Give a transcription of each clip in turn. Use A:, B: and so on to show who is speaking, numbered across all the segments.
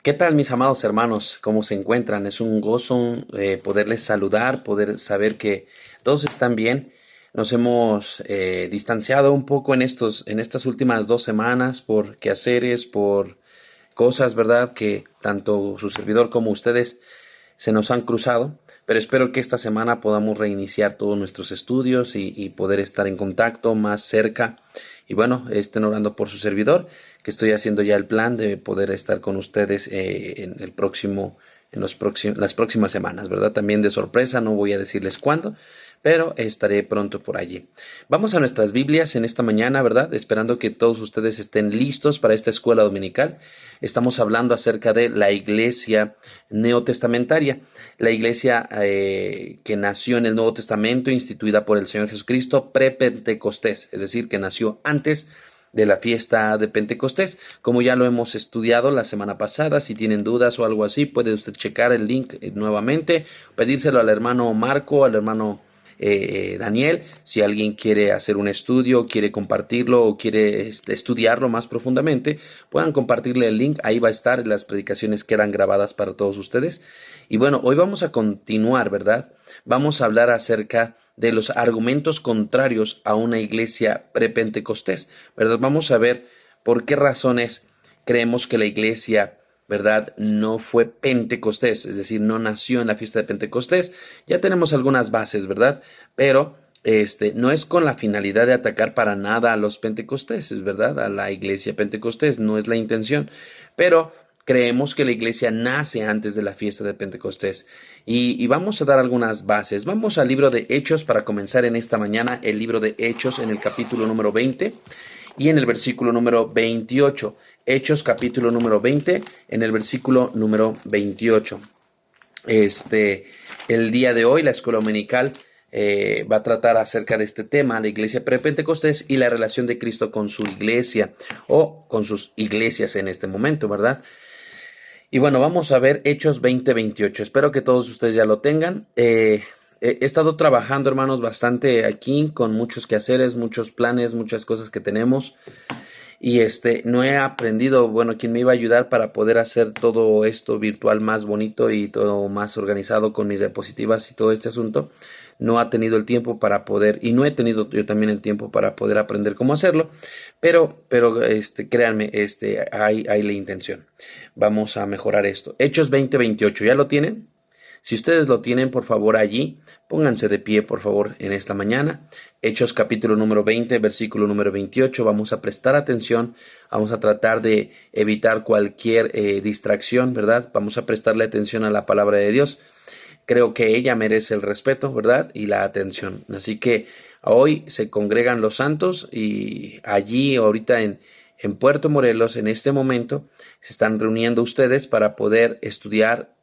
A: ¿Qué tal, mis amados hermanos? ¿Cómo se encuentran? Es un gozo poderles saludar, poder saber que todos están bien. Nos hemos distanciado un poco en estas últimas 2 semanas por quehaceres, por cosas, ¿verdad? Que tanto su servidor como ustedes se nos han cruzado, pero espero que esta semana podamos reiniciar todos nuestros estudios y poder estar en contacto más cerca. Y bueno, estén orando por su servidor, que estoy haciendo ya el plan de poder estar con ustedes las próximas semanas, ¿verdad? También de sorpresa, no voy a decirles cuándo, pero estaré pronto por allí. Vamos a nuestras Biblias en esta mañana, ¿verdad? Esperando que todos ustedes estén listos para esta escuela dominical. Estamos hablando acerca de la iglesia neotestamentaria, la iglesia que nació en el Nuevo Testamento, instituida por el Señor Jesucristo, pre-Pentecostés, es decir, que nació antes de la fiesta de Pentecostés. Como ya lo hemos estudiado la semana pasada, si tienen dudas o algo así, puede usted checar el link nuevamente, pedírselo al hermano Marco, al hermano Daniel, si alguien quiere hacer un estudio, quiere compartirlo o quiere estudiarlo más profundamente, puedan compartirle el link, ahí va a estar, las predicaciones quedan grabadas para todos ustedes. Y bueno, hoy vamos a continuar, ¿verdad? Vamos a hablar acerca de los argumentos contrarios a una iglesia prepentecostés, ¿verdad? Vamos a ver por qué razones creemos que la iglesia, ¿verdad?, no fue Pentecostés, es decir, no nació en la fiesta de Pentecostés. Ya tenemos algunas bases, ¿verdad? Pero no es con la finalidad de atacar para nada a los pentecosteses, ¿verdad? A la iglesia pentecostés, no es la intención. Pero creemos que la iglesia nace antes de la fiesta de Pentecostés. Y vamos a dar algunas bases. Vamos al libro de Hechos para comenzar en esta mañana, el libro de Hechos en el capítulo número 20 y en el versículo número 28. Hechos capítulo número 20 en el versículo número 28. El día de hoy la escuela dominical va a tratar acerca de este tema, la iglesia prepentecostés y la relación de Cristo con su iglesia o con sus iglesias en este momento, ¿verdad? Y bueno, vamos a ver Hechos 20-28. Espero que todos ustedes ya lo tengan. He estado trabajando, hermanos, bastante aquí con muchos quehaceres, muchos planes, muchas cosas que tenemos. Y no he aprendido, bueno, quién me iba a ayudar para poder hacer todo esto virtual más bonito y todo más organizado con mis diapositivas y todo este asunto. No ha tenido el tiempo para poder, y no he tenido yo también el tiempo para poder aprender cómo hacerlo, pero créanme, hay la intención. Vamos a mejorar esto. Hechos 20-28, ¿ya lo tienen? Si ustedes lo tienen, por favor, allí, pónganse de pie, por favor, en esta mañana. Hechos capítulo número 20, versículo número 28. Vamos a prestar atención, vamos a tratar de evitar cualquier distracción, ¿verdad? Vamos a prestarle atención a la palabra de Dios. Creo que ella merece el respeto, ¿verdad? Y la atención. Así que hoy se congregan los santos y allí, ahorita en Puerto Morelos, en este momento, se están reuniendo ustedes para poder estudiar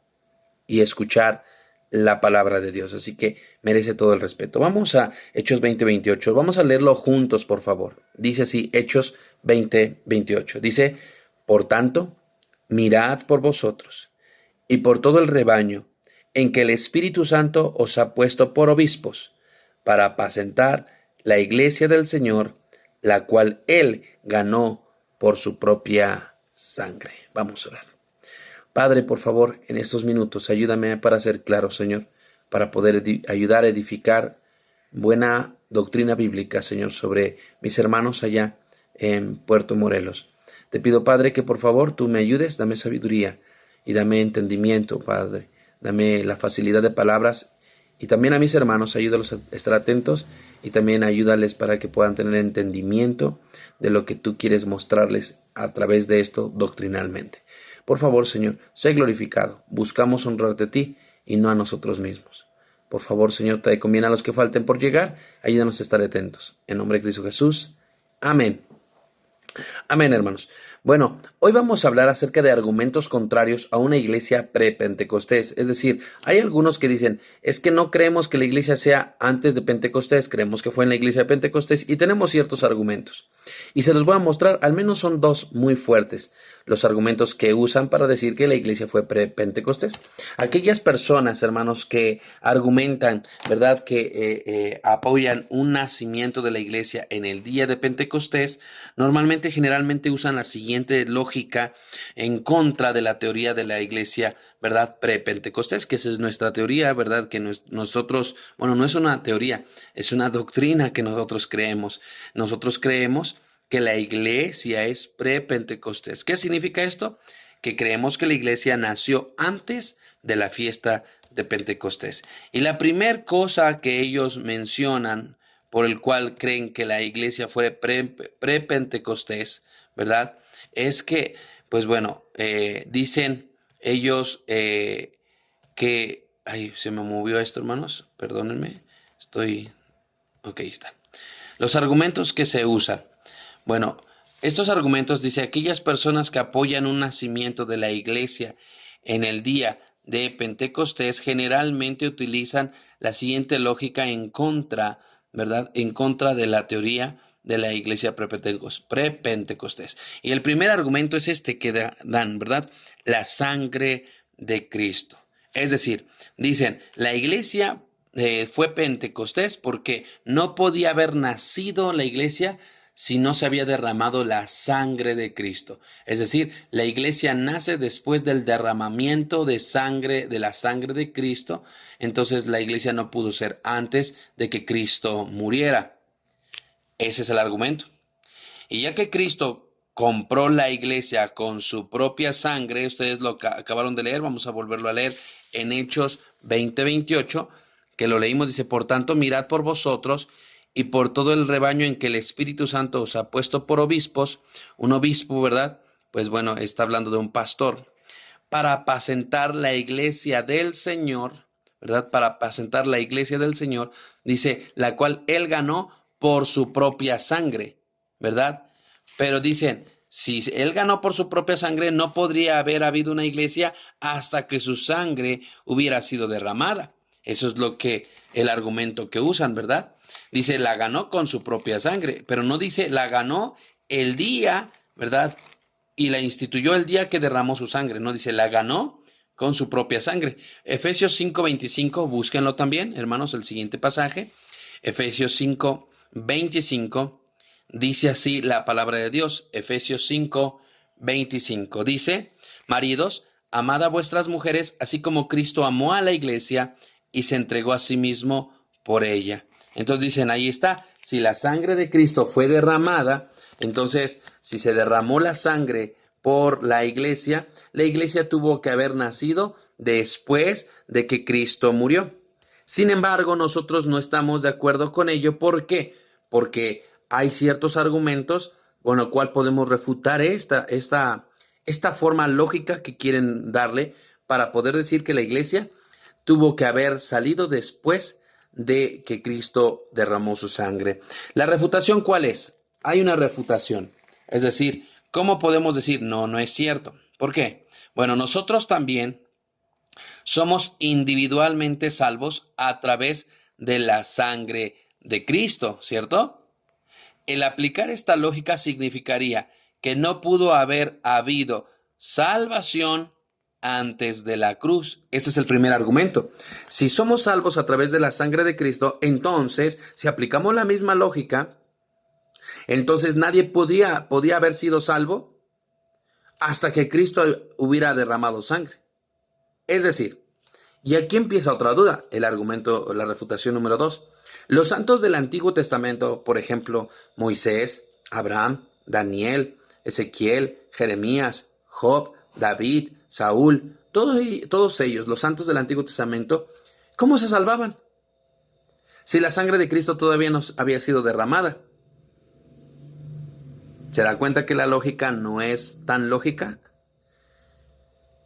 A: y escuchar la palabra de Dios. Así que merece todo el respeto. Vamos a Hechos 20-28. Vamos a leerlo juntos, por favor. Dice así, Hechos 20-28. Dice, por tanto, mirad por vosotros y por todo el rebaño en que el Espíritu Santo os ha puesto por obispos, para apacentar la iglesia del Señor, la cual Él ganó por su propia sangre. Vamos a orar. Padre, por favor, en estos minutos, ayúdame para ser claro, Señor, para poder ayudar a edificar buena doctrina bíblica, Señor, sobre mis hermanos allá en Puerto Morelos. Te pido, Padre, que por favor tú me ayudes, dame sabiduría y dame entendimiento, Padre. Dame la facilidad de palabras y también a mis hermanos, ayúdalos a estar atentos y también ayúdales para que puedan tener entendimiento de lo que tú quieres mostrarles a través de esto doctrinalmente. Por favor, Señor, sé glorificado. Buscamos honrarte a ti y no a nosotros mismos. Por favor, Señor, te conviene a los que falten por llegar. Ayúdanos a estar atentos. En nombre de Cristo Jesús. Amén. Amén, hermanos. Bueno, hoy vamos a hablar acerca de argumentos contrarios a una iglesia pre-Pentecostés. Es decir, hay algunos que dicen, es que no creemos que la iglesia sea antes de Pentecostés, creemos que fue en la iglesia de Pentecostés y tenemos ciertos argumentos. Y se los voy a mostrar, al menos son dos muy fuertes, los argumentos que usan para decir que la iglesia fue pre-Pentecostés. Aquellas personas, hermanos, que argumentan, ¿verdad?, que apoyan un nacimiento de la iglesia en el día de Pentecostés, generalmente usan las siguientes siguiente lógica en contra de la teoría de la iglesia, ¿verdad? Prepentecostés, que esa es nuestra teoría, ¿verdad? Que nosotros, bueno, no es una teoría, es una doctrina que nosotros creemos. Nosotros creemos que la iglesia es prepentecostés. ¿Qué significa esto? Que creemos que la iglesia nació antes de la fiesta de Pentecostés. Y la primera cosa que ellos mencionan por el cual creen que la iglesia fue pre-Pentecostés, ¿verdad? Es que, pues bueno, dicen ellos que... Ay, se me movió esto, hermanos, perdónenme, Ok, está. Los argumentos que se usan. Bueno, estos argumentos, dice, aquellas personas que apoyan un nacimiento de la iglesia en el día de Pentecostés generalmente utilizan la siguiente lógica en contra, ¿verdad? En contra de la teoría de la iglesia pre-Pentecostés. Y el primer argumento es este que dan, ¿verdad? La sangre de Cristo. Es decir, dicen, la iglesia fue Pentecostés porque no podía haber nacido la iglesia si no se había derramado la sangre de Cristo. Es decir, la iglesia nace después del derramamiento de sangre, de la sangre de Cristo. Entonces la iglesia no pudo ser antes de que Cristo muriera. Ese es el argumento. Y ya que Cristo compró la iglesia con su propia sangre, ustedes lo acabaron de leer, vamos a volverlo a leer en Hechos 20:28, que lo leímos, dice, por tanto, mirad por vosotros y por todo el rebaño en que el Espíritu Santo os ha puesto por obispos. Un obispo, ¿verdad? Pues bueno, está hablando de un pastor, para apacentar la iglesia del Señor, ¿verdad? Para apacentar la iglesia del Señor, dice, la cual él ganó por su propia sangre, ¿verdad? Pero dicen, si él ganó por su propia sangre, no podría haber habido una iglesia hasta que su sangre hubiera sido derramada. Eso es lo que el argumento que usan, ¿verdad? Dice, la ganó con su propia sangre, pero no dice, la ganó el día, ¿verdad? Y la instituyó el día que derramó su sangre. No dice, la ganó con su propia sangre. Efesios 5:25, búsquenlo también, hermanos, el siguiente pasaje. Efesios 5:25. Dice así la palabra de Dios, Efesios 5:25. Dice, maridos, amad a vuestras mujeres, así como Cristo amó a la iglesia y se entregó a sí mismo por ella. Entonces dicen, ahí está, si la sangre de Cristo fue derramada, entonces si se derramó la sangre por la iglesia tuvo que haber nacido después de que Cristo murió. Sin embargo, nosotros no estamos de acuerdo con ello. ¿Por qué? Porque hay ciertos argumentos con lo cual podemos refutar esta forma lógica que quieren darle para poder decir que la iglesia tuvo que haber salido después de que Cristo derramó su sangre. ¿La refutación cuál es? Hay una refutación. Es decir, ¿cómo podemos decir no es cierto? ¿Por qué? Bueno, nosotros también somos individualmente salvos a través de la sangre de Cristo, ¿cierto? El aplicar esta lógica significaría que no pudo haber habido salvación antes de la cruz. Ese es el primer argumento. Si somos salvos a través de la sangre de Cristo, entonces, si aplicamos la misma lógica, entonces nadie podía haber sido salvo hasta que Cristo hubiera derramado sangre. Es decir, y aquí empieza otra duda, el argumento, la refutación número 2. Los santos del Antiguo Testamento, por ejemplo, Moisés, Abraham, Daniel, Ezequiel, Jeremías, Job, David, Saúl, todos ellos, los santos del Antiguo Testamento, ¿cómo se salvaban? Si la sangre de Cristo todavía no había sido derramada. ¿Se da cuenta que la lógica no es tan lógica?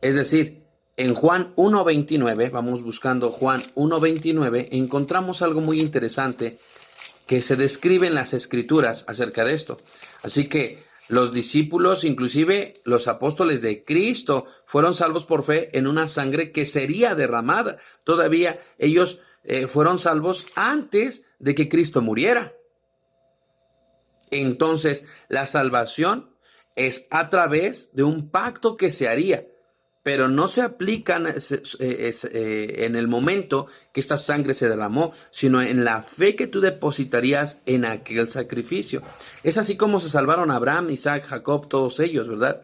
A: Es decir, en Juan 1:29, vamos buscando Juan 1:29, encontramos algo muy interesante que se describe en las Escrituras acerca de esto. Así que los discípulos, inclusive los apóstoles de Cristo, fueron salvos por fe en una sangre que sería derramada. Todavía ellos fueron salvos antes de que Cristo muriera. Entonces, la salvación es a través de un pacto que se haría. pero no se aplican en el momento que esta sangre se derramó, sino en la fe que tú depositarías en aquel sacrificio. Es así como se salvaron Abraham, Isaac, Jacob, todos ellos, ¿verdad?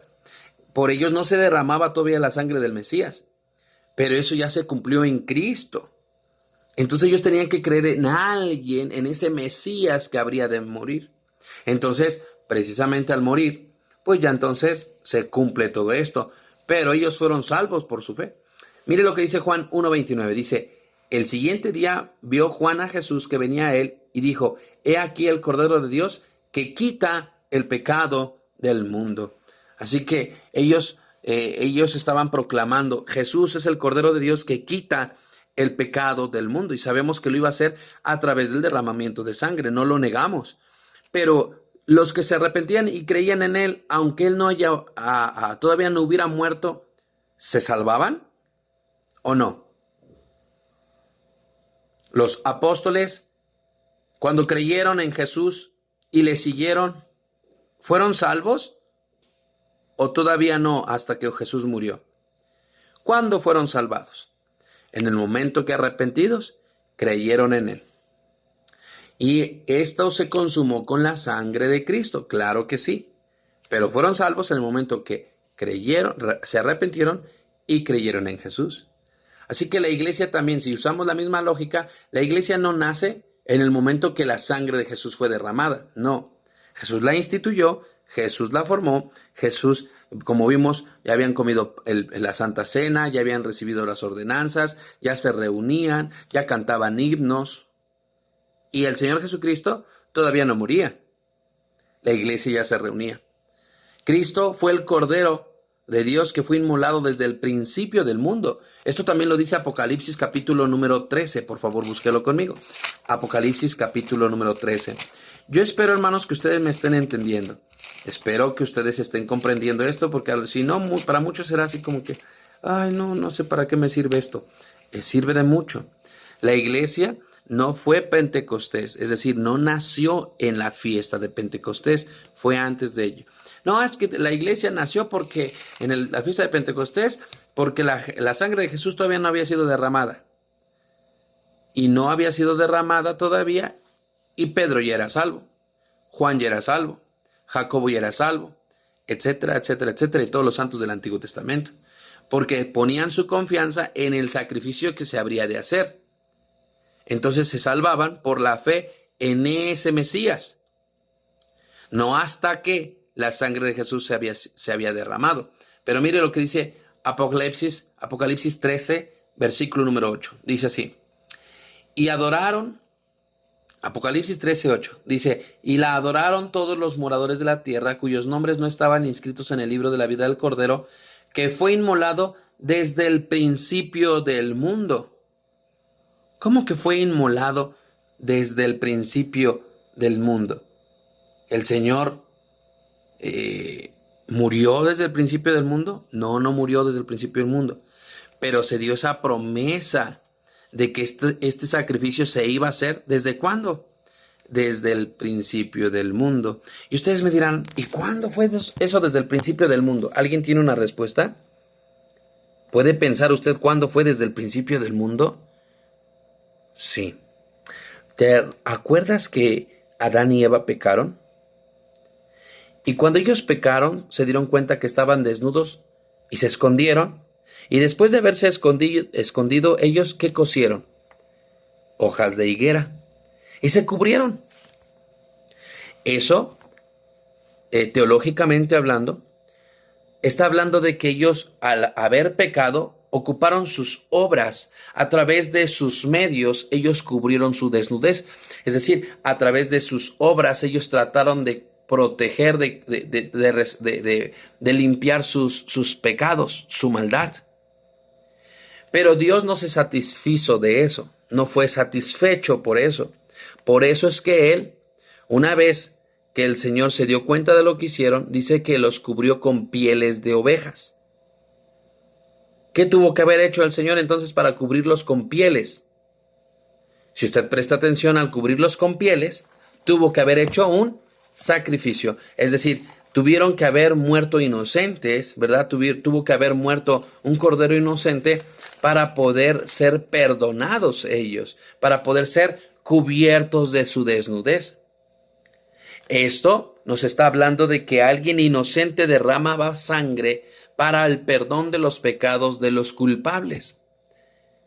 A: Por ellos no se derramaba todavía la sangre del Mesías, pero eso ya se cumplió en Cristo. Entonces ellos tenían que creer en alguien, en ese Mesías que habría de morir. Entonces, precisamente al morir, pues ya entonces se cumple todo esto. Pero ellos fueron salvos por su fe. Mire lo que dice Juan 1:29. Dice, el siguiente día vio Juan a Jesús que venía a él y dijo, he aquí el Cordero de Dios que quita el pecado del mundo. Así que ellos estaban proclamando, Jesús es el Cordero de Dios que quita el pecado del mundo. Y sabemos que lo iba a hacer a través del derramamiento de sangre, no lo negamos. Pero los que se arrepentían y creían en él, aunque él todavía no hubiera muerto, ¿se salvaban o no? Los apóstoles, cuando creyeron en Jesús y le siguieron, ¿fueron salvos o todavía no hasta que Jesús murió? ¿Cuándo fueron salvados? En el momento que arrepentidos creyeron en él. Y esto se consumó con la sangre de Cristo, claro que sí, pero fueron salvos en el momento que creyeron, se arrepintieron y creyeron en Jesús. Así que la iglesia también, si usamos la misma lógica, la iglesia no nace en el momento que la sangre de Jesús fue derramada, no. Jesús la instituyó, Jesús la formó, Jesús, como vimos, ya habían comido la Santa Cena, ya habían recibido las ordenanzas, ya se reunían, ya cantaban himnos. Y el Señor Jesucristo todavía no moría. La iglesia ya se reunía. Cristo fue el Cordero de Dios que fue inmolado desde el principio del mundo. Esto también lo dice Apocalipsis capítulo número 13. Por favor, búsquelo conmigo. Apocalipsis capítulo número 13. Yo espero, hermanos, que ustedes me estén entendiendo. Espero que ustedes estén comprendiendo esto, porque si no, para muchos será así como que, ay, no sé para qué me sirve esto. Sirve de mucho. La iglesia no fue Pentecostés, es decir, no nació en la fiesta de Pentecostés, fue antes de ello. No, es que la iglesia nació porque en la fiesta de Pentecostés, porque la sangre de Jesús todavía no había sido derramada. Y no había sido derramada todavía, y Pedro ya era salvo, Juan ya era salvo, Jacobo ya era salvo, etcétera, etcétera, etcétera, y todos los santos del Antiguo Testamento, porque ponían su confianza en el sacrificio que se habría de hacer. Entonces se salvaban por la fe en ese Mesías, no hasta que la sangre de Jesús se había derramado. Pero mire lo que dice Apocalipsis 13, versículo número 8. Dice así, y adoraron, Apocalipsis 13, 8, dice, y la adoraron todos los moradores de la tierra, cuyos nombres no estaban inscritos en el libro de la vida del Cordero, que fue inmolado desde el principio del mundo. ¿Cómo que fue inmolado desde el principio del mundo? ¿El Señor murió desde el principio del mundo? No murió desde el principio del mundo. Pero se dio esa promesa de que este sacrificio se iba a hacer. ¿Desde cuándo? Desde el principio del mundo. Y ustedes me dirán, ¿y cuándo fue eso desde el principio del mundo? ¿Alguien tiene una respuesta? ¿Puede pensar usted cuándo fue desde el principio del mundo? Sí. ¿Te acuerdas que Adán y Eva pecaron? Y cuando ellos pecaron, se dieron cuenta que estaban desnudos y se escondieron. Y después de haberse escondido, ellos, ¿qué cosieron? Hojas de higuera. Y se cubrieron. Eso, teológicamente hablando, está hablando de que ellos, al haber pecado, ocuparon sus obras. A través de sus medios, ellos cubrieron su desnudez. Es decir, a través de sus obras, ellos trataron de proteger, de limpiar sus pecados, su maldad. Pero Dios no se satisfizo de eso, no fue satisfecho por eso. Por eso es que Él, una vez que el Señor se dio cuenta de lo que hicieron, dice que los cubrió con pieles de ovejas. ¿Qué tuvo que haber hecho el Señor entonces para cubrirlos con pieles? Si usted presta atención, al cubrirlos con pieles, tuvo que haber hecho un sacrificio. Es decir, Tuvieron que haber muerto inocentes, ¿verdad? Tuvo que haber muerto un cordero inocente para poder ser perdonados ellos, para poder ser cubiertos de su desnudez. Esto nos está hablando de que alguien inocente derramaba sangre para el perdón de los pecados de los culpables.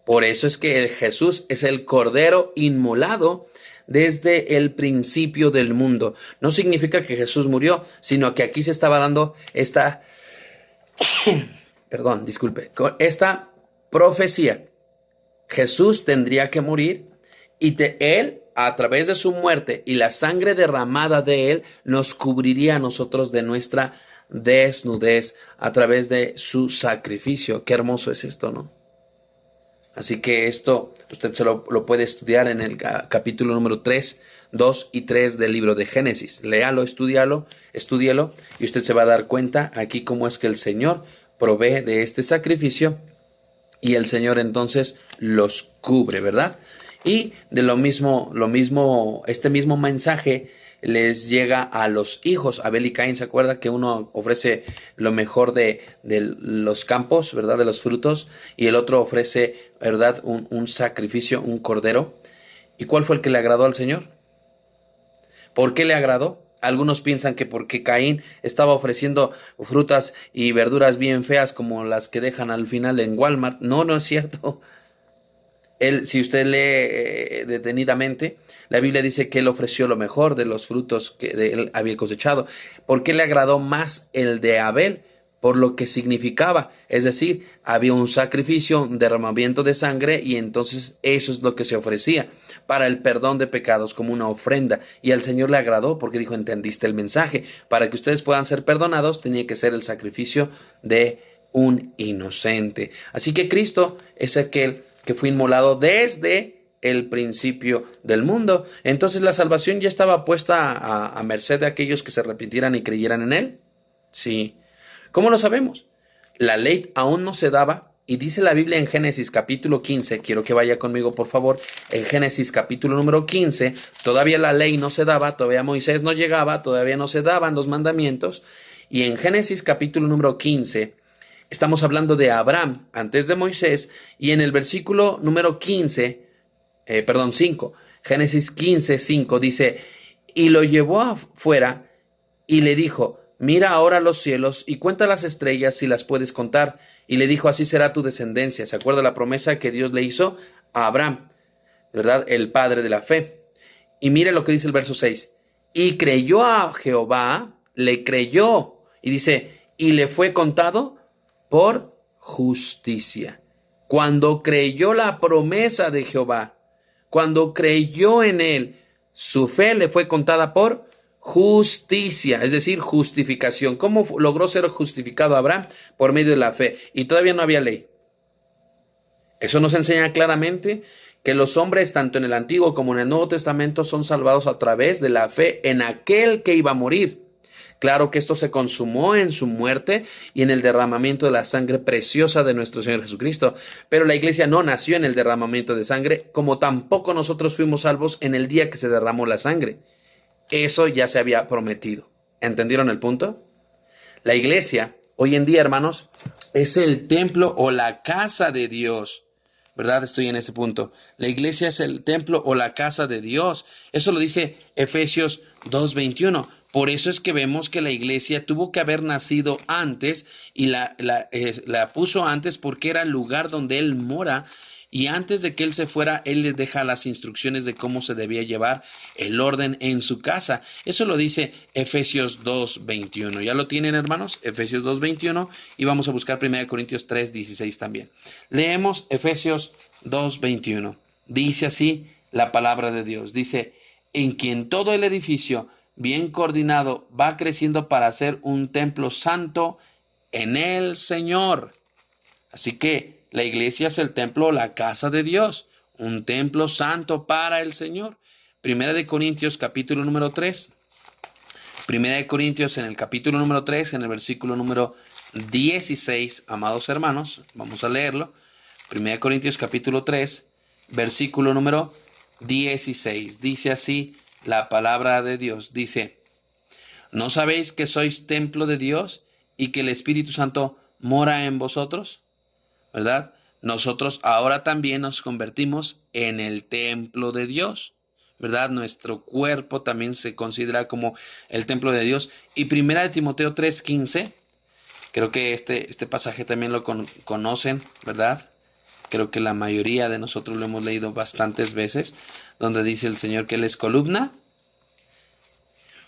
A: Por eso es que Jesús es el cordero inmolado desde el principio del mundo. No significa que Jesús murió, sino que aquí se estaba dando esta esta profecía. Jesús tendría que morir y él, a través de su muerte y la sangre derramada de él, nos cubriría a nosotros de nuestra desnudez a través de su sacrificio. Qué hermoso es esto, ¿no? Así que esto usted lo puede estudiar en el capítulo número 3, 2 y 3 del libro de Génesis. Léalo, estúdielo y usted se va a dar cuenta aquí cómo es que el Señor provee de este sacrificio y el Señor entonces los cubre, ¿verdad? Y de lo mismo, este mismo mensaje les llega a los hijos. Abel y Caín, ¿se acuerda que uno ofrece lo mejor de los campos, ¿verdad? De los frutos, y el otro ofrece, ¿verdad? Un sacrificio, un cordero. ¿Y cuál fue el que le agradó al Señor? ¿Por qué le agradó? Algunos piensan que porque Caín estaba ofreciendo frutas y verduras bien feas como las que dejan al final en Walmart. No, no es cierto. Él, si usted lee detenidamente, la Biblia dice que él ofreció lo mejor de los frutos que él había cosechado. ¿Por qué le agradó más el de Abel? Por lo que significaba. Es decir, había un sacrificio, un derramamiento de sangre y entonces eso es lo que se ofrecía para el perdón de pecados como una ofrenda. Y al Señor le agradó porque dijo, entendiste el mensaje. Para que ustedes puedan ser perdonados tenía que ser el sacrificio de un inocente. Así que Cristo es aquel que fue inmolado desde el principio del mundo. Entonces la salvación ya estaba puesta a merced de aquellos que se arrepintieran y creyeran en él. Sí. ¿Cómo lo sabemos? La ley aún no se daba y dice la Biblia en Génesis capítulo 15, quiero que vaya conmigo por favor, en Génesis capítulo número 15, todavía la ley no se daba, todavía Moisés no llegaba, todavía no se daban los mandamientos, y en Génesis capítulo número 15, estamos hablando de Abraham antes de Moisés, y en el versículo número 5, Génesis 15, 5, dice, y lo llevó afuera y le dijo, mira ahora los cielos y cuenta las estrellas si las puedes contar. Y le dijo, así será tu descendencia. ¿Se acuerda la promesa que Dios le hizo a Abraham? ¿Verdad? El padre de la fe. Y mire lo que dice el verso 6. Y creyó a Jehová, le creyó. Y dice, y le fue contado por justicia. Cuando creyó la promesa de Jehová, cuando creyó en él, su fe le fue contada por justicia, es decir, justificación. ¿Cómo logró ser justificado Abraham? Por medio de la fe. Y todavía no había ley. Eso nos enseña claramente que los hombres, tanto en el Antiguo como en el Nuevo Testamento, son salvados a través de la fe en aquel que iba a morir. Claro que esto se consumó en su muerte y en el derramamiento de la sangre preciosa de nuestro Señor Jesucristo. Pero la iglesia no nació en el derramamiento de sangre, como tampoco nosotros fuimos salvos en el día que se derramó la sangre. Eso ya se había prometido. ¿Entendieron el punto? La iglesia, hoy en día, hermanos, es el templo o la casa de Dios. ¿Verdad? Estoy en ese punto. La iglesia es el templo o la casa de Dios. Eso lo dice Efesios 2:21. Por eso es que vemos que la iglesia tuvo que haber nacido antes y la puso antes porque era el lugar donde Él mora. Y antes de que él se fuera, él les deja las instrucciones de cómo se debía llevar el orden en su casa. Eso lo dice Efesios 2:21. ¿Ya lo tienen, hermanos? Efesios 2:21. Y vamos a buscar 1 Corintios 3:16 también. Leemos Efesios 2:21. Dice así la palabra de Dios. Dice, en quien todo el edificio, bien coordinado, va creciendo para ser un templo santo en el Señor. Así que la iglesia es el templo, la casa de Dios, un templo santo para el Señor. Primera de Corintios, capítulo número 3. Primera de Corintios, en el capítulo número 3, en el versículo número 16, amados hermanos, vamos a leerlo. Primera de Corintios, capítulo 3, versículo número 16. Dice así la palabra de Dios. Dice, ¿No sabéis que sois templo de Dios y que el Espíritu Santo mora en vosotros? ¿Verdad? Nosotros ahora también nos convertimos en el templo de Dios, ¿verdad? Nuestro cuerpo también se considera como el templo de Dios. Y primera de Timoteo 3:15, creo que este pasaje también lo conocen, ¿verdad? Creo que la mayoría de nosotros lo hemos leído bastantes veces, donde dice el Señor que Él es columna.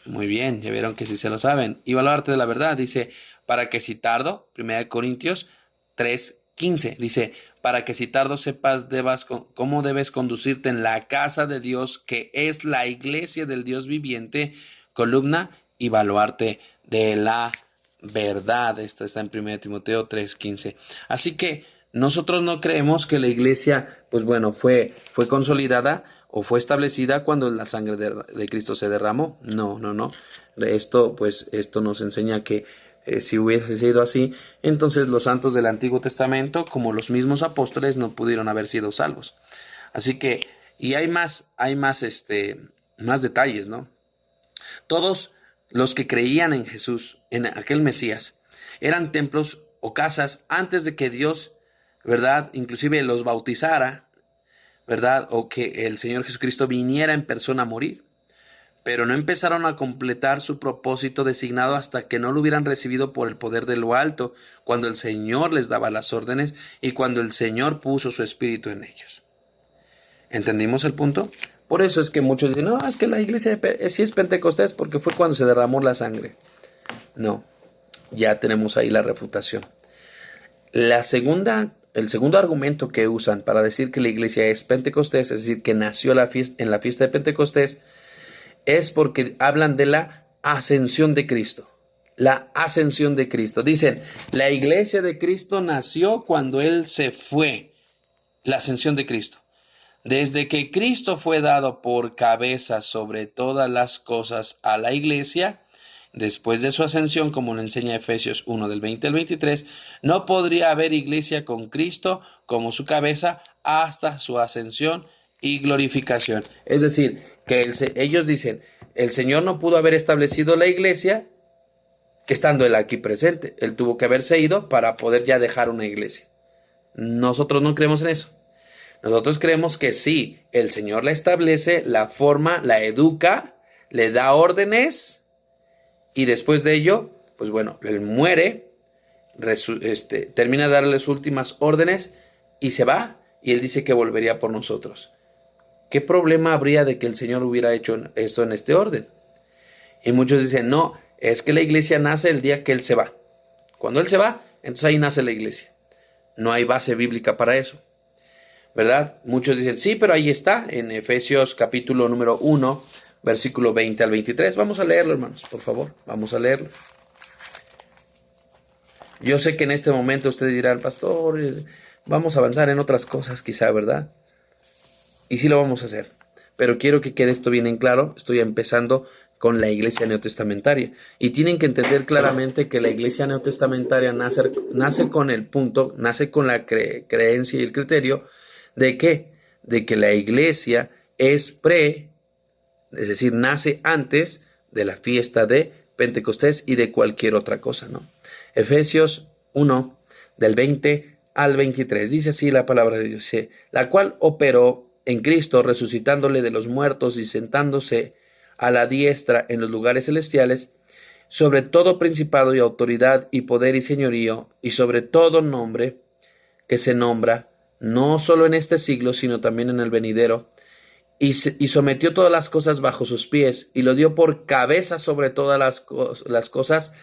A: Muy bien, ya vieron que sí se lo saben. Y baluarte de la verdad, dice, para que si tardo, 1 Corintios 3:15, dice, para que si tardo sepas cómo debes conducirte en la casa de Dios, que es la iglesia del Dios viviente, columna y baluarte de la verdad. Esta está en 1 Timoteo 3:15. Así que nosotros no creemos que la iglesia, pues bueno, fue consolidada o fue establecida cuando la sangre de Cristo se derramó. No, no, no. Esto nos enseña que si hubiese sido así, entonces los santos del Antiguo Testamento, como los mismos apóstoles, no pudieron haber sido salvos. Así que, y hay más detalles, ¿no? Todos los que creían en Jesús, en aquel Mesías, eran templos o casas antes de que Dios, ¿verdad?, inclusive los bautizara, ¿verdad?, o que el Señor Jesucristo viniera en persona a morir. Pero no empezaron a completar su propósito designado hasta que no lo hubieran recibido por el poder de lo alto, cuando el Señor les daba las órdenes y cuando el Señor puso su espíritu en ellos. ¿Entendimos el punto? Por eso es que muchos dicen, no, es que la iglesia sí es Pentecostés porque fue cuando se derramó la sangre. No, ya tenemos ahí la refutación. El segundo argumento que usan para decir que la iglesia es Pentecostés, es decir, que nació en la fiesta de Pentecostés, es porque hablan de la ascensión de Cristo. La ascensión de Cristo. Dicen, la iglesia de Cristo nació cuando Él se fue. La ascensión de Cristo. Desde que Cristo fue dado por cabeza sobre todas las cosas a la iglesia, después de su ascensión, como lo enseña Efesios 1 del 20 al 23, no podría haber iglesia con Cristo como su cabeza hasta su ascensión y glorificación. Es decir, que ellos dicen, el Señor no pudo haber establecido la iglesia estando Él aquí presente. Él tuvo que haberse ido para poder ya dejar una iglesia. Nosotros no creemos en eso. Nosotros creemos que sí, el Señor la establece, la forma, la educa, le da órdenes y después de ello, pues bueno, Él muere, termina de darle sus últimas órdenes y se va y Él dice que volvería por nosotros. ¿Qué problema habría de que el Señor hubiera hecho esto en este orden? Y muchos dicen, no, es que la iglesia nace el día que Él se va. Cuando Él se va, entonces ahí nace la iglesia. No hay base bíblica para eso, ¿verdad? Muchos dicen, sí, pero ahí está, en Efesios capítulo número 1, versículo 20 al 23. Vamos a leerlo, hermanos, por favor, vamos a leerlo. Yo sé que en este momento ustedes dirán, pastor, vamos a avanzar en otras cosas quizá, ¿verdad? Y sí lo vamos a hacer, pero quiero que quede esto bien en claro. Estoy empezando con la iglesia neotestamentaria y tienen que entender claramente que la iglesia neotestamentaria nace con el punto, nace con la creencia y el criterio de ¿qué? De que la iglesia es decir, nace antes de la fiesta de Pentecostés y de cualquier otra cosa, ¿no? Efesios 1, del 20 al 23, dice así la palabra de Dios, dice, la cual operó en Cristo, resucitándole de los muertos y sentándose a la diestra en los lugares celestiales, sobre todo principado y autoridad y poder y señorío, y sobre todo nombre que se nombra, no solo en este siglo, sino también en el venidero, y sometió todas las cosas bajo sus pies, y lo dio por cabeza sobre todas las cosas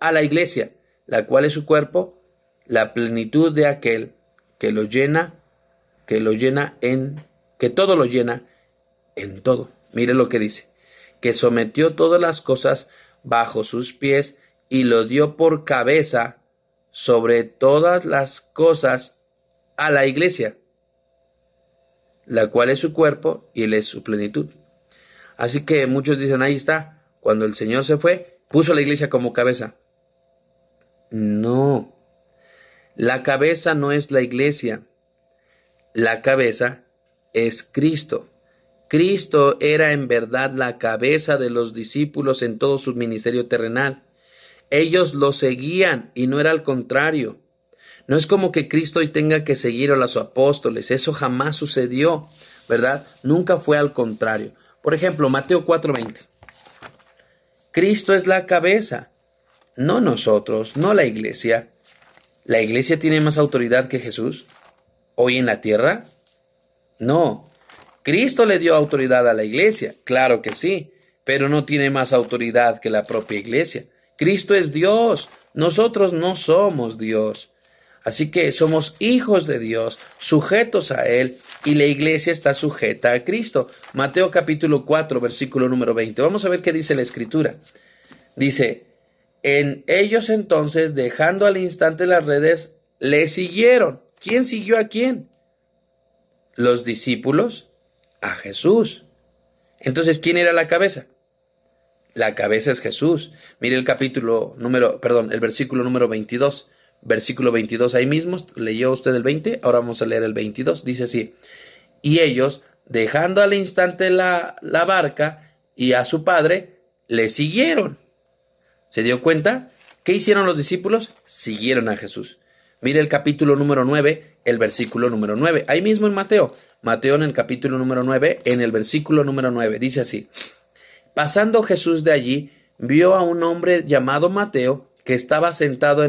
A: a la iglesia, la cual es su cuerpo, la plenitud de aquel que todo lo llena en todo. Mire lo que dice, que sometió todas las cosas bajo sus pies y lo dio por cabeza sobre todas las cosas a la iglesia, la cual es su cuerpo y Él es su plenitud. Así que muchos dicen, ahí está, cuando el Señor se fue, puso a la iglesia como cabeza. No, la cabeza no es la iglesia, la cabeza es Cristo. Cristo era en verdad la cabeza de los discípulos en todo su ministerio terrenal. Ellos lo seguían y no era al contrario. No es como que Cristo hoy tenga que seguir a los apóstoles. Eso jamás sucedió, ¿verdad? Nunca fue al contrario. Por ejemplo, Mateo 4:20. Cristo es la cabeza, no nosotros, no la iglesia. ¿La iglesia tiene más autoridad que Jesús hoy en la tierra? No. ¿Cristo le dio autoridad a la iglesia? Claro que sí, pero no tiene más autoridad que la propia iglesia. Cristo es Dios, nosotros no somos Dios. Así que somos hijos de Dios, sujetos a Él, y la iglesia está sujeta a Cristo. Mateo capítulo 4, versículo número 20. Vamos a ver qué dice la Escritura. Dice, en ellos entonces, dejando al instante las redes, le siguieron. ¿Quién siguió a quién? Los discípulos a Jesús. Entonces, ¿quién era la cabeza? La cabeza es Jesús. Mire el el versículo número 22. Versículo 22, ahí mismo, leyó usted el 20, ahora vamos a leer el 22, dice así, y ellos, dejando al instante la barca y a su padre, le siguieron. ¿Se dio cuenta? ¿Qué hicieron los discípulos? Siguieron a Jesús. Mire el capítulo número 9, el versículo número 9, ahí mismo en Mateo en el capítulo número 9, en el versículo número 9, dice así, pasando Jesús de allí, vio a un hombre llamado Mateo, que estaba sentado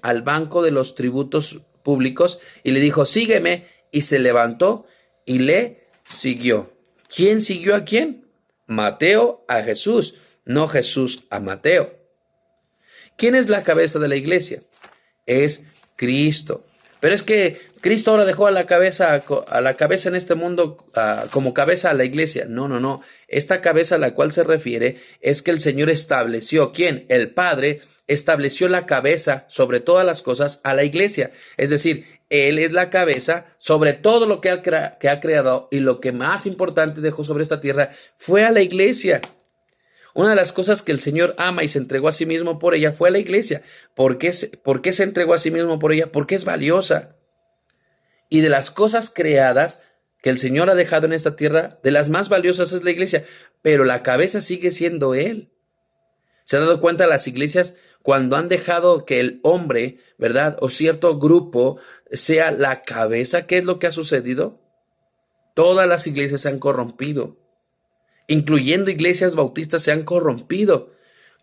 A: al banco de los tributos públicos, y le dijo, sígueme, y se levantó y le siguió. ¿Quién siguió a quién? Mateo a Jesús, no Jesús a Mateo. ¿Quién es la cabeza de la iglesia? Es Cristo. Pero es que Cristo ahora dejó a la cabeza en este mundo como cabeza a la iglesia. No. Esta cabeza a la cual se refiere es que el Señor estableció, ¿quién? El Padre estableció la cabeza sobre todas las cosas a la iglesia. Es decir, Él es la cabeza sobre todo lo que ha creado, y lo que más importante dejó sobre esta tierra fue a la iglesia. Una de las cosas que el Señor ama y se entregó a sí mismo por ella fue a la iglesia. ¿Por qué se entregó a sí mismo por ella? Porque es valiosa. Y de las cosas creadas que el Señor ha dejado en esta tierra, de las más valiosas es la iglesia, pero la cabeza sigue siendo Él. ¿Se ha dado cuenta las iglesias cuando han dejado que el hombre, ¿verdad?, o cierto grupo sea la cabeza? ¿Qué es lo que ha sucedido? Todas las iglesias se han corrompido, incluyendo iglesias bautistas, se han corrompido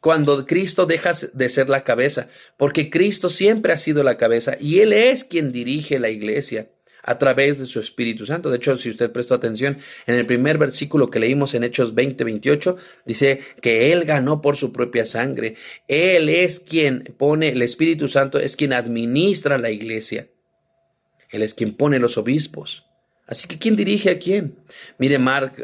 A: cuando Cristo deja de ser la cabeza, porque Cristo siempre ha sido la cabeza y Él es quien dirige la iglesia a través de su Espíritu Santo. De hecho, si usted prestó atención, en el primer versículo que leímos en Hechos 20:28, dice que Él ganó por su propia sangre. Él es quien pone, el Espíritu Santo es quien administra la iglesia. Él es quien pone los obispos. Así que, ¿quién dirige a quién? Mire Marcos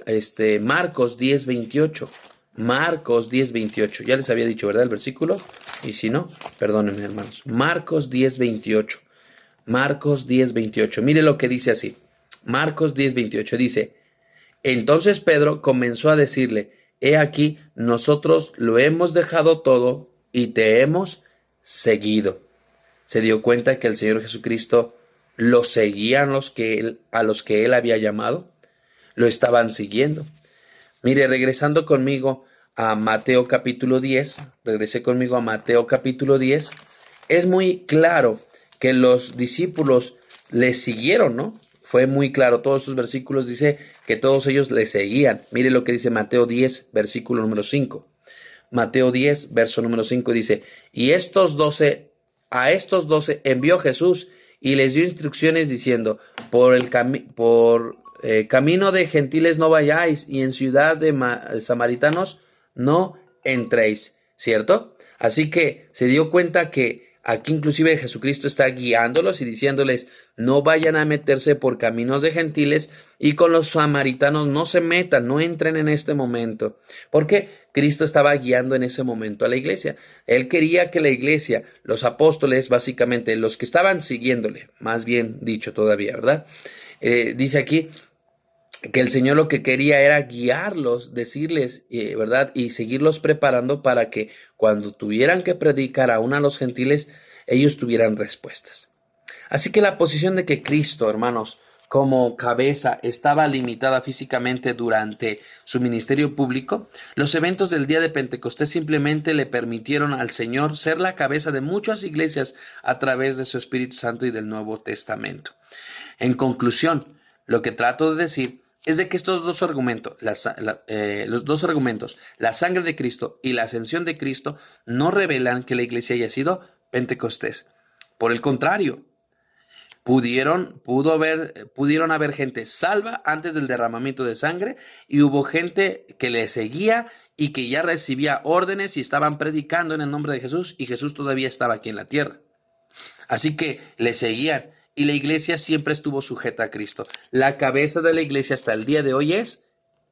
A: 10:28. Marcos 10:28. Ya les había dicho, ¿verdad? El versículo. Y si no, perdónenme, hermanos. Marcos 10:28. Marcos 10:28. Mire lo que dice así. Marcos 10:28 dice, entonces Pedro comenzó a decirle, he aquí, nosotros lo hemos dejado todo y te hemos seguido. Se dio cuenta que el Señor Jesucristo lo seguían a los que Él había llamado. Lo estaban siguiendo. Mire, regresando conmigo a Mateo capítulo 10, regresé conmigo a Mateo capítulo 10, es muy claro que los discípulos le siguieron, ¿no? Fue muy claro, todos estos versículos dice que todos ellos le seguían. Mire lo que dice Mateo 10, versículo número 5. Mateo 10, verso número 5 dice, y a estos 12 envió Jesús y les dio instrucciones diciendo, por camino de gentiles no vayáis, y en ciudad de samaritanos no entréis, ¿cierto? Así que se dio cuenta que aquí inclusive Jesucristo está guiándolos y diciéndoles, no vayan a meterse por caminos de gentiles, y con los samaritanos no se metan, no entren en este momento. Porque Cristo estaba guiando en ese momento a la iglesia. Él quería que la iglesia, los apóstoles, básicamente los que estaban siguiéndole, más bien dicho todavía, ¿verdad? Dice aquí que el Señor lo que quería era guiarlos, decirles, ¿verdad? Y seguirlos preparando para que cuando tuvieran que predicar aún a los gentiles, ellos tuvieran respuestas. Así que la posición de que Cristo, hermanos, como cabeza estaba limitada físicamente durante su ministerio público, los eventos del día de Pentecostés simplemente le permitieron al Señor ser la cabeza de muchas iglesias a través de su Espíritu Santo y del Nuevo Testamento. En conclusión, lo que trato de decir es de que estos dos argumentos, los dos argumentos, la sangre de Cristo y la ascensión de Cristo, no revelan que la iglesia haya sido Pentecostés. Por el contrario, pudieron haber gente salva antes del derramamiento de sangre, y hubo gente que le seguía y que ya recibía órdenes y estaban predicando en el nombre de Jesús, y Jesús todavía estaba aquí en la tierra. Así que le seguían, y la iglesia siempre estuvo sujeta a Cristo. La cabeza de la iglesia hasta el día de hoy es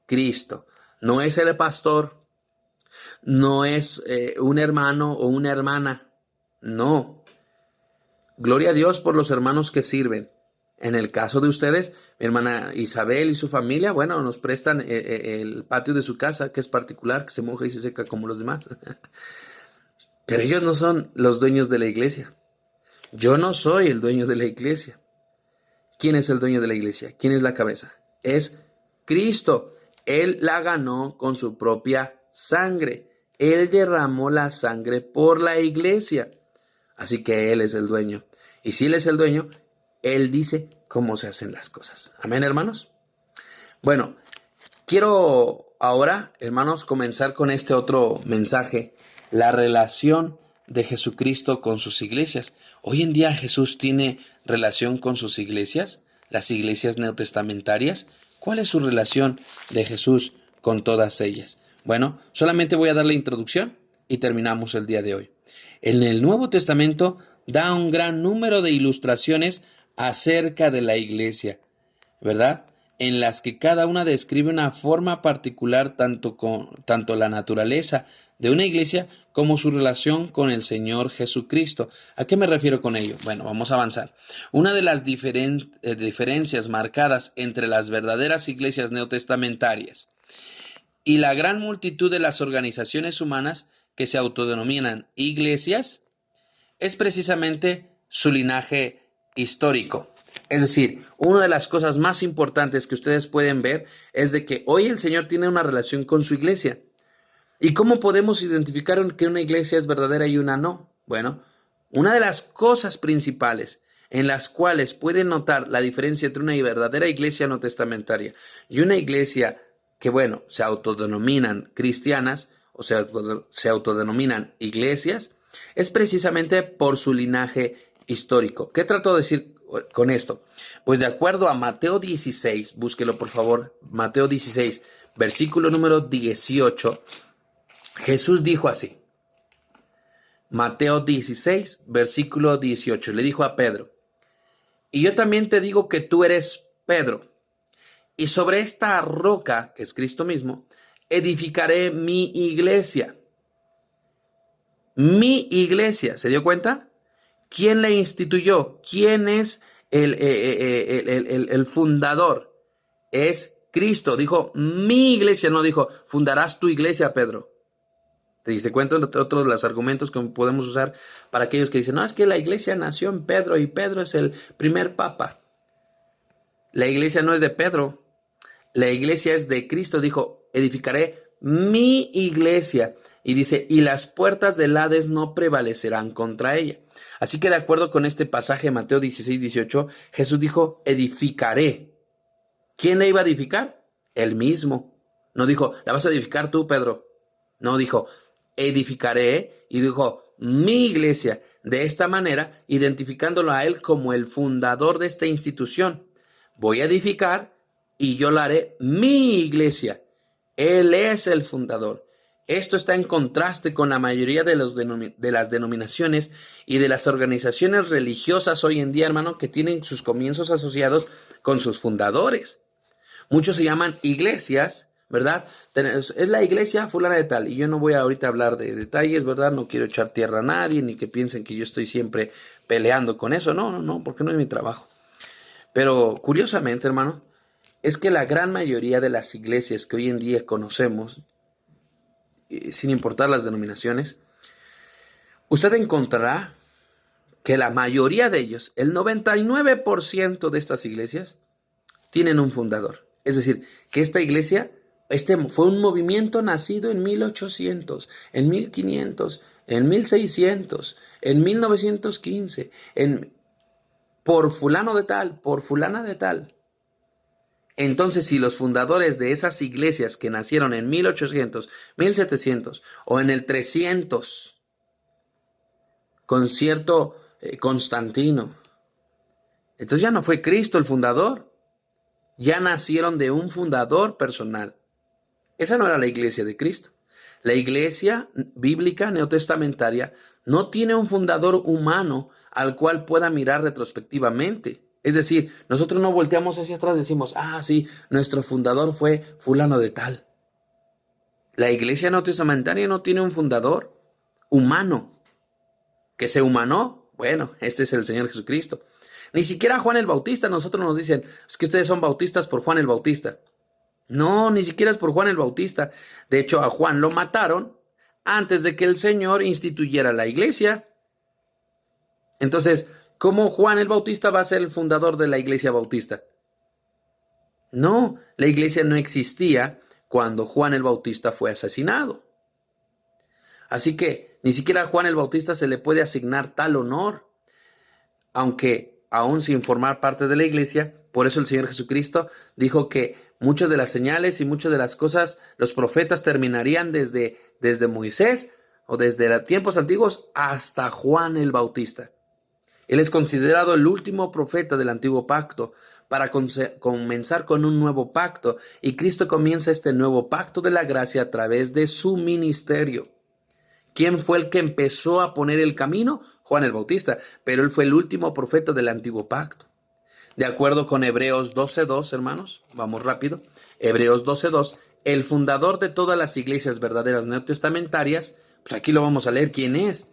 A: Cristo. No es el pastor, no es un hermano o una hermana. No. Gloria a Dios por los hermanos que sirven. En el caso de ustedes, mi hermana Isabel y su familia, bueno, nos prestan el patio de su casa, que es particular, que se moja y se seca como los demás. Pero ellos no son los dueños de la iglesia. Yo no soy el dueño de la iglesia. ¿Quién es el dueño de la iglesia? ¿Quién es la cabeza? Es Cristo. Él la ganó con su propia sangre. Él derramó la sangre por la iglesia. Así que Él es el dueño. Y si Él es el dueño, Él dice cómo se hacen las cosas. Amén, hermanos. Bueno, quiero ahora, hermanos, comenzar con este otro mensaje. La relación de Jesucristo con sus iglesias. Hoy en día Jesús tiene relación con sus iglesias, las iglesias neotestamentarias. ¿Cuál es su relación de Jesús con todas ellas? Bueno, solamente voy a dar la introducción y terminamos el día de hoy. En el Nuevo Testamento da un gran número de ilustraciones acerca de la iglesia, ¿verdad? En las que cada una describe una forma particular, tanto la naturaleza de una iglesia como su relación con el Señor Jesucristo. ¿A qué me refiero con ello? Bueno, vamos a avanzar. Una de las diferencias marcadas entre las verdaderas iglesias neotestamentarias y la gran multitud de las organizaciones humanas que se autodenominan iglesias es precisamente su linaje histórico. Es decir, una de las cosas más importantes que ustedes pueden ver es de que hoy el Señor tiene una relación con su iglesia. ¿Y cómo podemos identificar que una iglesia es verdadera y una no? Bueno, una de las cosas principales en las cuales pueden notar la diferencia entre una verdadera iglesia no testamentaria y una iglesia que, bueno, se autodenominan cristianas o se autodenominan iglesias, es precisamente por su linaje histórico. ¿Qué trato de decir con esto? Pues de acuerdo a Mateo 16, búsquelo por favor, Mateo 16, versículo número 18, Jesús dijo así. Mateo 16, versículo 18, le dijo a Pedro: y yo también te digo que tú eres Pedro, y sobre esta roca, que es Cristo mismo, edificaré mi iglesia. Mi iglesia, ¿se dio cuenta? ¿Quién la instituyó? ¿Quién es el fundador? Es Cristo. Dijo, mi iglesia, no dijo, fundarás tu iglesia, Pedro. ¿Te diste cuenta? Otro de los argumentos que podemos usar para aquellos que dicen, no, es que la iglesia nació en Pedro y Pedro es el primer papa. La iglesia no es de Pedro, la iglesia es de Cristo. Dijo, edificaré mi iglesia. Y dice, y las puertas del Hades no prevalecerán contra ella. Así que de acuerdo con este pasaje de Mateo 16, 18, Jesús dijo, edificaré. ¿Quién la iba a edificar? Él mismo. No dijo, la vas a edificar tú, Pedro. No, dijo, edificaré, y dijo, mi iglesia, de esta manera, identificándolo a él como el fundador de esta institución. Voy a edificar y yo la haré mi iglesia. Él es el fundador. Esto está en contraste con la mayoría de las denominaciones y de las organizaciones religiosas hoy en día, hermano, que tienen sus comienzos asociados con sus fundadores. Muchos se llaman iglesias, ¿verdad? Es la iglesia fulana de tal. Y yo no voy a ahorita hablar de detalles, ¿verdad? No quiero echar tierra a nadie, ni que piensen que yo estoy siempre peleando con eso. No, porque no es mi trabajo. Pero curiosamente, hermano, es que la gran mayoría de las iglesias que hoy en día conocemos, sin importar las denominaciones, usted encontrará que la mayoría de ellos, el 99% de estas iglesias, tienen un fundador. Es decir, que esta iglesia, fue un movimiento nacido en 1800, en 1500, en 1600, en 1915, por fulano de tal, por fulana de tal. Entonces, si los fundadores de esas iglesias que nacieron en 1800, 1700 o en el 300, con cierto Constantino, entonces ya no fue Cristo el fundador, ya nacieron de un fundador personal. Esa no era la iglesia de Cristo. La iglesia bíblica neotestamentaria no tiene un fundador humano al cual pueda mirar retrospectivamente. Es decir, nosotros no volteamos hacia atrás y decimos, sí, nuestro fundador fue fulano de tal. La iglesia neotestamentaria no tiene un fundador humano. ¿Que se humanó? Bueno, este es el Señor Jesucristo. Ni siquiera Juan el Bautista. Nosotros nos dicen, es que ustedes son bautistas por Juan el Bautista. No, ni siquiera es por Juan el Bautista. De hecho, a Juan lo mataron antes de que el Señor instituyera la iglesia. Entonces, ¿cómo Juan el Bautista va a ser el fundador de la iglesia bautista? No, la iglesia no existía cuando Juan el Bautista fue asesinado. Así que ni siquiera a Juan el Bautista se le puede asignar tal honor, aunque aún sin formar parte de la iglesia. Por eso el Señor Jesucristo dijo que muchas de las señales y muchas de las cosas, los profetas terminarían desde Moisés o desde tiempos antiguos hasta Juan el Bautista. Él es considerado el último profeta del antiguo pacto para comenzar con un nuevo pacto, y Cristo comienza este nuevo pacto de la gracia a través de su ministerio. ¿Quién fue el que empezó a poner el camino? Juan el Bautista, pero él fue el último profeta del antiguo pacto. De acuerdo con Hebreos 12:2, hermanos, vamos rápido. Hebreos 12:2, el fundador de todas las iglesias verdaderas neotestamentarias, pues aquí lo vamos a leer, ¿quién es?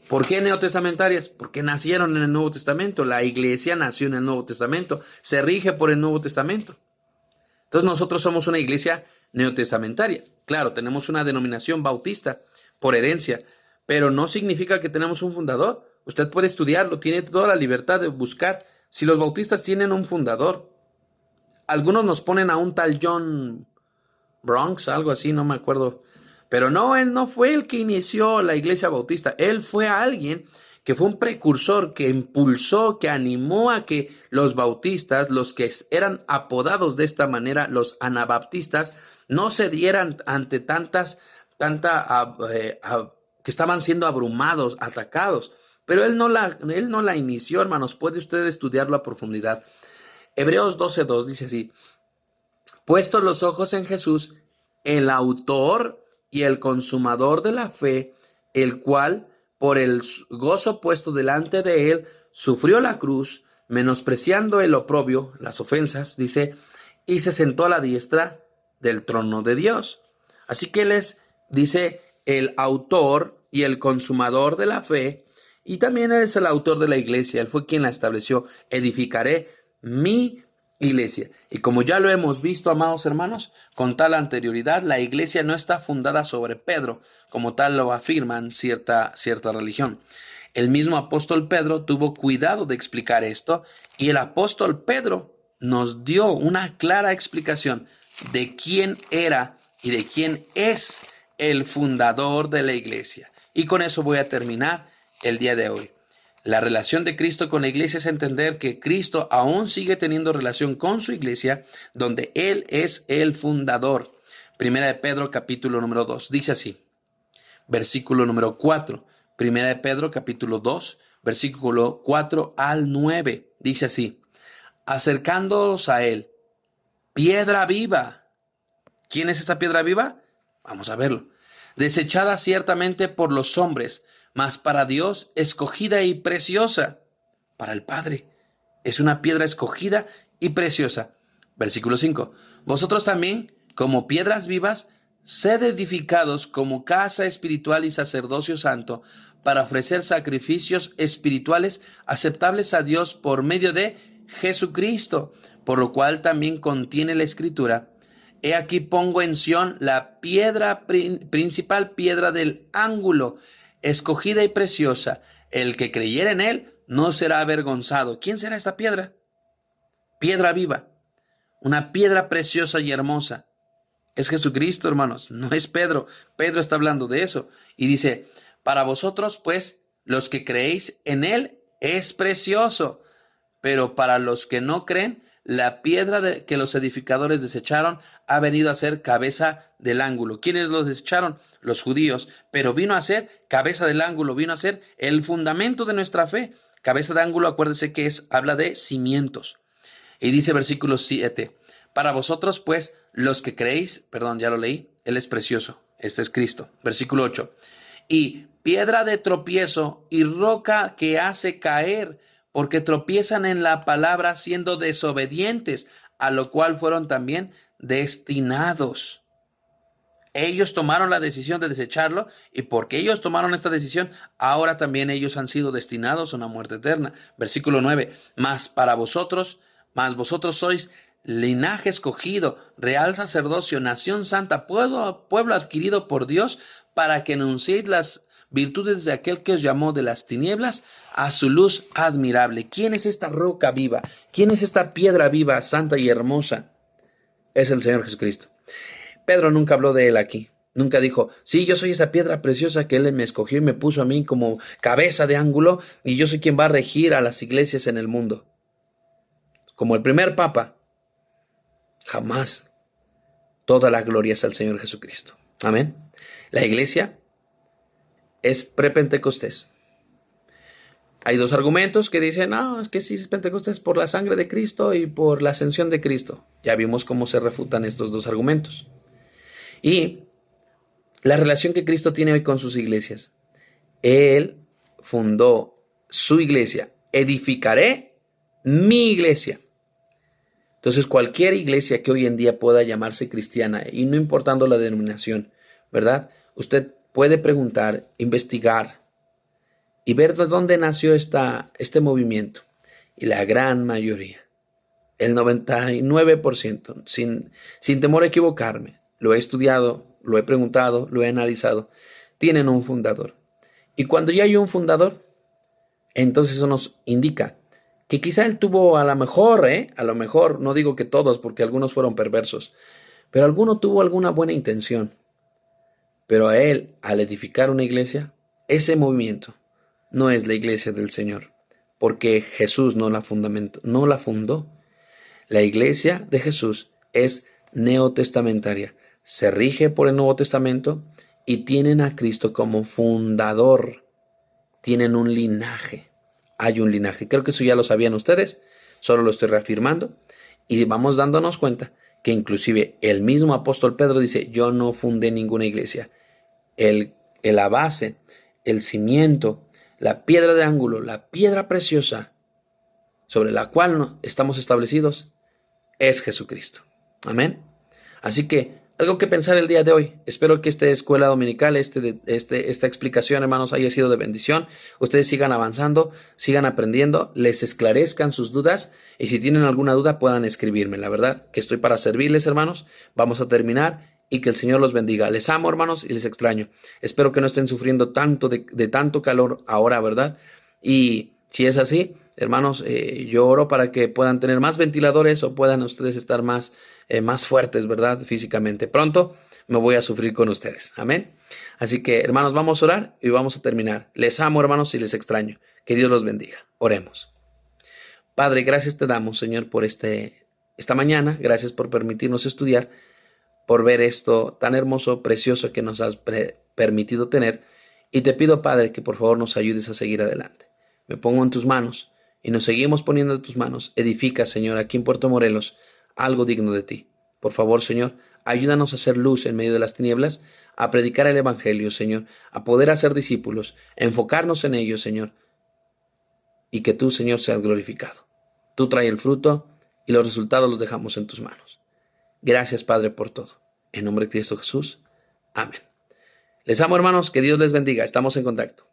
A: ¿Por qué neotestamentarias? Porque nacieron en el Nuevo Testamento. La iglesia nació en el Nuevo Testamento. Se rige por el Nuevo Testamento. Entonces nosotros somos una iglesia neotestamentaria. Claro, tenemos una denominación bautista por herencia, pero no significa que tenemos un fundador. Usted puede estudiarlo, tiene toda la libertad de buscar si los bautistas tienen un fundador. Algunos nos ponen a un tal John Bronx, algo así, no me acuerdo. Pero no, él no fue el que inició la iglesia bautista. Él fue alguien que fue un precursor, que impulsó, que animó a que los bautistas, los que eran apodados de esta manera, los anabaptistas, no cedieran ante que estaban siendo abrumados, atacados. Pero él no la inició, hermanos. Puede usted estudiarlo a profundidad. Hebreos 12:2 dice así: puestos los ojos en Jesús, el autor y el consumador de la fe, el cual, por el gozo puesto delante de él, sufrió la cruz, menospreciando el oprobio, las ofensas, dice, y se sentó a la diestra del trono de Dios. Así que él es, dice, el autor y el consumador de la fe, y también él es el autor de la iglesia. Él fue quien la estableció. Edificaré mi iglesia. Y como ya lo hemos visto, amados hermanos, con tal anterioridad, la iglesia no está fundada sobre Pedro, como tal lo afirman cierta religión. El mismo apóstol Pedro tuvo cuidado de explicar esto, y el apóstol Pedro nos dio una clara explicación de quién era y de quién es el fundador de la iglesia. Y con eso voy a terminar el día de hoy. La relación de Cristo con la iglesia es entender que Cristo aún sigue teniendo relación con su iglesia, donde Él es el fundador. Primera de Pedro, capítulo número 2, dice así, versículo número 4. Primera de Pedro, capítulo 2, versículo 4 al 9, dice así: acercándoos a Él, piedra viva. ¿Quién es esta piedra viva? Vamos a verlo. Desechada ciertamente por los hombres, mas para Dios escogida y preciosa. Para el Padre es una piedra escogida y preciosa. Versículo 5. Vosotros también, como piedras vivas, sed edificados como casa espiritual y sacerdocio santo, para ofrecer sacrificios espirituales aceptables a Dios por medio de Jesucristo, por lo cual también contiene la Escritura: he aquí pongo en Sión la piedra principal, piedra del ángulo, escogida y preciosa. El que creyere en él no será avergonzado. ¿Quién será esta piedra? piedra viva, una piedra preciosa y hermosa. Es Jesucristo, hermanos, no es Pedro. Pedro está hablando de eso. Y dice, para vosotros, pues, los que creéis en Él es precioso, pero para los que no creen, la piedra que los edificadores desecharon ha venido a ser cabeza del ángulo. ¿Quiénes los desecharon? Los judíos. Pero vino a ser cabeza del ángulo, vino a ser el fundamento de nuestra fe. Cabeza de ángulo, acuérdese que habla de cimientos. Y dice versículo 7, para vosotros, pues, los que creéis, perdón, ya lo leí, Él es precioso, este es Cristo. Versículo 8, y piedra de tropiezo y roca que hace caer, porque tropiezan en la palabra siendo desobedientes, a lo cual fueron también destinados. Ellos tomaron la decisión de desecharlo, y porque ellos tomaron esta decisión, ahora también ellos han sido destinados a una muerte eterna. Versículo 9, mas vosotros sois linaje escogido, real sacerdocio, nación santa, pueblo adquirido por Dios, para que anunciéis las virtudes de aquel que os llamó de las tinieblas a su luz admirable. ¿Quién es esta roca viva? ¿Quién es esta piedra viva, santa y hermosa? Es el Señor Jesucristo. Pedro nunca habló de Él aquí. Nunca dijo, sí, yo soy esa piedra preciosa que Él me escogió y me puso a mí como cabeza de ángulo, y yo soy quien va a regir a las iglesias en el mundo. Como el primer papa. Jamás. Toda la gloria es al Señor Jesucristo. Amén. La iglesia es prepentecostés. Hay dos argumentos que dicen, no, es que sí es Pentecostés por la sangre de Cristo y por la ascensión de Cristo. Ya vimos cómo se refutan estos dos argumentos. Y la relación que Cristo tiene hoy con sus iglesias. Él fundó su iglesia. Edificaré mi iglesia. Entonces, cualquier iglesia que hoy en día pueda llamarse cristiana, y no importando la denominación, ¿verdad? Usted puede preguntar, investigar y ver de dónde nació este movimiento. Y la gran mayoría, el 99%, sin temor a equivocarme, lo he estudiado, lo he preguntado, lo he analizado, tienen un fundador. Y cuando ya hay un fundador, entonces eso nos indica que quizá él tuvo a lo mejor, no digo que todos, porque algunos fueron perversos, pero alguno tuvo alguna buena intención. Pero a él, al edificar una iglesia, ese movimiento no es la iglesia del Señor, porque Jesús no la fundó. La iglesia de Jesús es neotestamentaria, se rige por el Nuevo Testamento y tienen a Cristo como fundador, tienen un linaje. Hay un linaje. Creo que eso ya lo sabían ustedes, solo lo estoy reafirmando, y vamos dándonos cuenta que inclusive el mismo apóstol Pedro dice, yo no fundé ninguna iglesia. La base, el cimiento, la piedra de ángulo, la piedra preciosa sobre la cual estamos establecidos es Jesucristo. Amén. Así que algo que pensar el día de hoy. Espero que esta escuela dominical, esta explicación, hermanos, haya sido de bendición. Ustedes sigan avanzando, sigan aprendiendo, les esclarezcan sus dudas, y si tienen alguna duda puedan escribirme. La verdad que estoy para servirles, hermanos. Vamos a terminar y que el Señor los bendiga. Les amo, hermanos, y les extraño. Espero que no estén sufriendo tanto de tanto calor ahora, ¿verdad? Y si es así, hermanos, yo oro para que puedan tener más ventiladores o puedan ustedes estar más fuertes, ¿verdad? Físicamente. Pronto me voy a sufrir con ustedes. Amén. Así que, hermanos, vamos a orar y vamos a terminar. Les amo, hermanos, y les extraño. Que Dios los bendiga. Oremos. Padre, gracias te damos, Señor, por esta mañana. Gracias por permitirnos estudiar, por ver esto tan hermoso, precioso que nos has permitido tener. Y te pido, Padre, que por favor nos ayudes a seguir adelante. Me pongo en tus manos y nos seguimos poniendo en tus manos. Edifica, Señor, aquí en Puerto Morelos, algo digno de ti. Por favor, Señor, ayúdanos a hacer luz en medio de las tinieblas, a predicar el Evangelio, Señor, a poder hacer discípulos, a enfocarnos en ellos, Señor, y que tú, Señor, seas glorificado. Tú trae el fruto y los resultados los dejamos en tus manos. Gracias, Padre, por todo. En nombre de Cristo Jesús. Amén. Les amo, hermanos, que Dios les bendiga. Estamos en contacto.